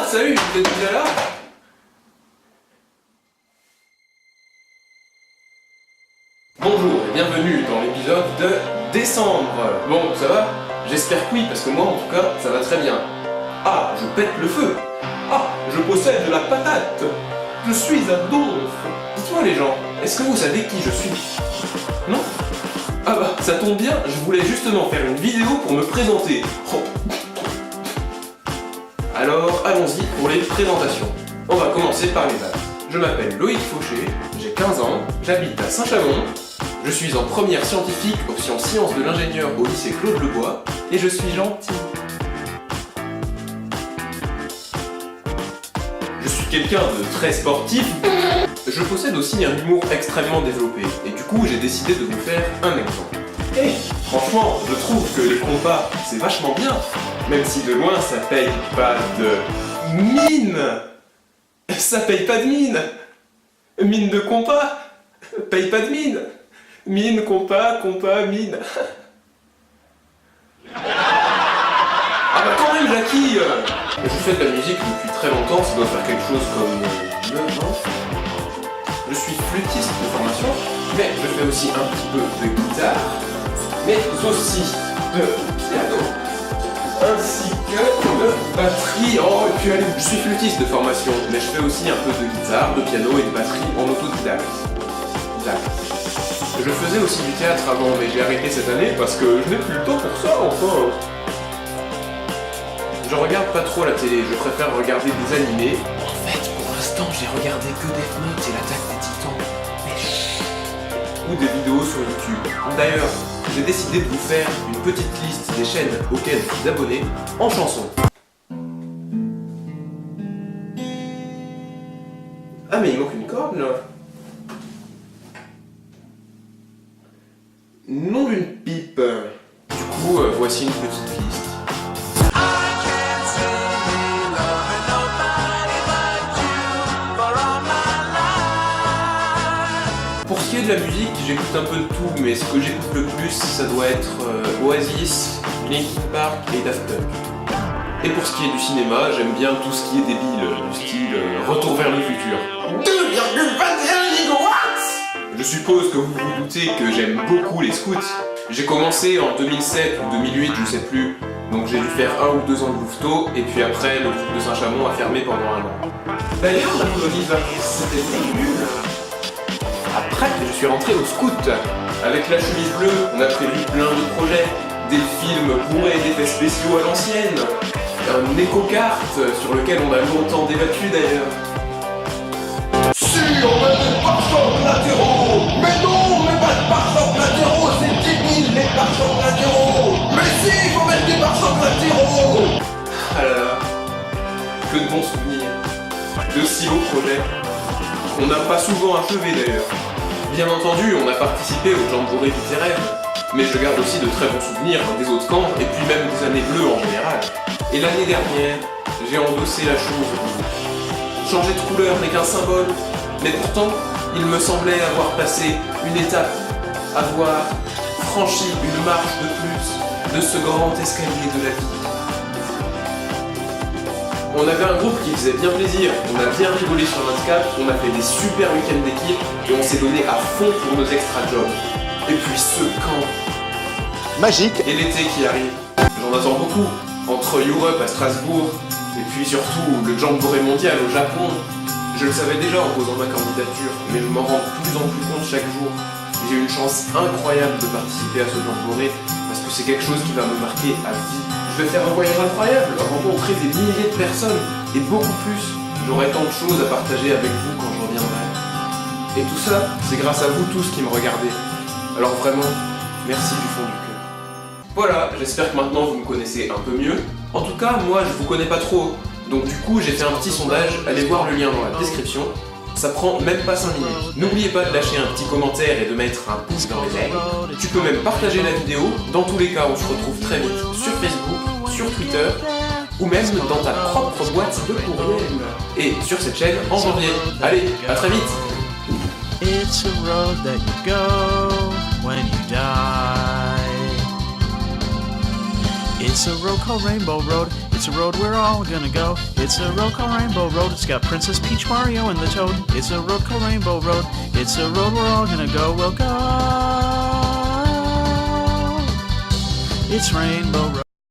salut, vous êtes déjà là? Bonjour et bienvenue dans l'épisode de décembre. Bon, ça va? J'espère que oui, parce que moi en tout cas, ça va très bien. Ah, je pète le feu. Ah, je possède de la patate. Je suis un donf. Dites-moi les gens, est-ce que vous savez qui je suis? Non? Ah bah, ça tombe bien, je voulais justement faire une vidéo pour me présenter. Oh. Alors, allons-y pour les présentations. On va commencer par les bases. Je m'appelle Loïc Fauché, j'ai 15 ans, j'habite à Saint-Chamond, je suis en première scientifique option sciences de l'ingénieur au lycée Claude Lebois, et je suis gentil. Je suis quelqu'un de très sportif. Je possède aussi un humour extrêmement développé, et du coup j'ai décidé de vous faire un exemple. Et franchement, je trouve que les compas, c'est vachement bien, même si de loin ça paye pas de mine. Ça paye pas de mine. Mine de compas, paye pas de mine. Mine, compas, mine. Ah bah quand même, Jackie. Je fais de la musique depuis très longtemps, ça doit faire quelque chose comme 9 ans. Je suis flûtiste de formation, mais je fais aussi un petit peu de guitare, mais aussi de piano, ainsi que de batterie. Oh, et puis allez, je suis flûtiste de formation, mais je fais aussi un peu de guitare, de piano et de batterie en autodidacte. Je faisais aussi du théâtre avant, mais j'ai arrêté cette année parce que je n'ai plus le temps pour ça, enfin. Je regarde pas trop la télé, je préfère regarder des animés. En fait, pour l'instant, j'ai regardé que Death Note et l'Attaque des Titans. Mais chut. Ou des vidéos sur YouTube. D'ailleurs, j'ai décidé de vous faire une petite liste des chaînes auxquelles je suis abonné en chansons. Ah mais il manque une corde là. Nom d'une pipe. Du coup, voici une petite liste. Pour ce qui est de la musique, j'écoute un peu de tout, mais ce que j'écoute le plus, ça doit être Oasis, Linkin Park et Daft Punk. Et pour ce qui est du cinéma, j'aime bien tout ce qui est débile, du style Retour vers le futur. 2,21 gigawatts. Je suppose que vous vous doutez que j'aime beaucoup les scouts. J'ai commencé en 2007 ou 2008, je sais plus, donc j'ai dû faire 1 ou 2 ans de louveteau, et puis après, le groupe de Saint-Chamond a fermé pendant 1 an. D'ailleurs, la colonie de vacances, c'était nul. Après, je suis rentré au scout. Avec la chemise bleue, on a prévu plein de projets. Des films bourrés d'effets spéciaux à l'ancienne. Un éco-kart sur lequel on a longtemps débattu d'ailleurs. Si on a des pare-chocs latéraux. Mais non, mais pas de pare-chocs latéraux. C'est 10 000 les pare-chocs latéraux. Mais si, il faut mettre des pare-chocs latéraux. Ah là là, que de bons souvenirs. De si beaux projets. On n'a pas souvent achevé d'ailleurs. Bien entendu, on a participé au jamboree littéraire, mais je garde aussi de très bons souvenirs des autres camps, et puis même des années bleues en général. Et l'année dernière, j'ai endossé la chose. Changer de couleur n'est qu'un symbole, mais pourtant, il me semblait avoir passé une étape, avoir franchi une marche de plus de ce grand escalier de la vie. On avait un groupe qui faisait bien plaisir, on a bien rigolé sur notre cap, on a fait des super week-ends d'équipe et on s'est donné à fond pour nos extra jobs. Et puis ce camp magique. Et l'été qui arrive, j'en attends beaucoup. Entre Europe à Strasbourg et puis surtout le jamboree mondial au Japon. Je le savais déjà en posant ma candidature, mais je m'en rends de plus en plus compte chaque jour. J'ai eu une chance incroyable de participer à ce jamboree parce que c'est quelque chose qui va me marquer à vie. Je vais faire un voyage incroyable, rencontrer des milliers de personnes et beaucoup plus. J'aurai tant de choses à partager avec vous quand je reviendrai. Et tout ça, c'est grâce à vous tous qui me regardez. Alors vraiment, merci du fond du cœur. Voilà, j'espère que maintenant vous me connaissez un peu mieux. En tout cas, moi je vous connais pas trop. Donc du coup, j'ai fait un petit sondage, allez voir le lien dans la description. Ça prend même pas 5 minutes. N'oubliez pas de lâcher un petit commentaire et de mettre un pouce dans les ailes. Tu peux même partager la vidéo. Dans tous les cas, on se retrouve très vite sur Facebook, sur Twitter, ou même dans ta propre boîte de courriel. Et sur cette chaîne en janvier. Allez, à très vite. It's a road that you go when you die. It's a road called Rainbow Road. It's a road we're all gonna go. It's a road called Rainbow Road. It's got Princess Peach, Mario, and the Toad. It's a road called Rainbow Road. It's a road we're all gonna go. We'll go. It's Rainbow Road.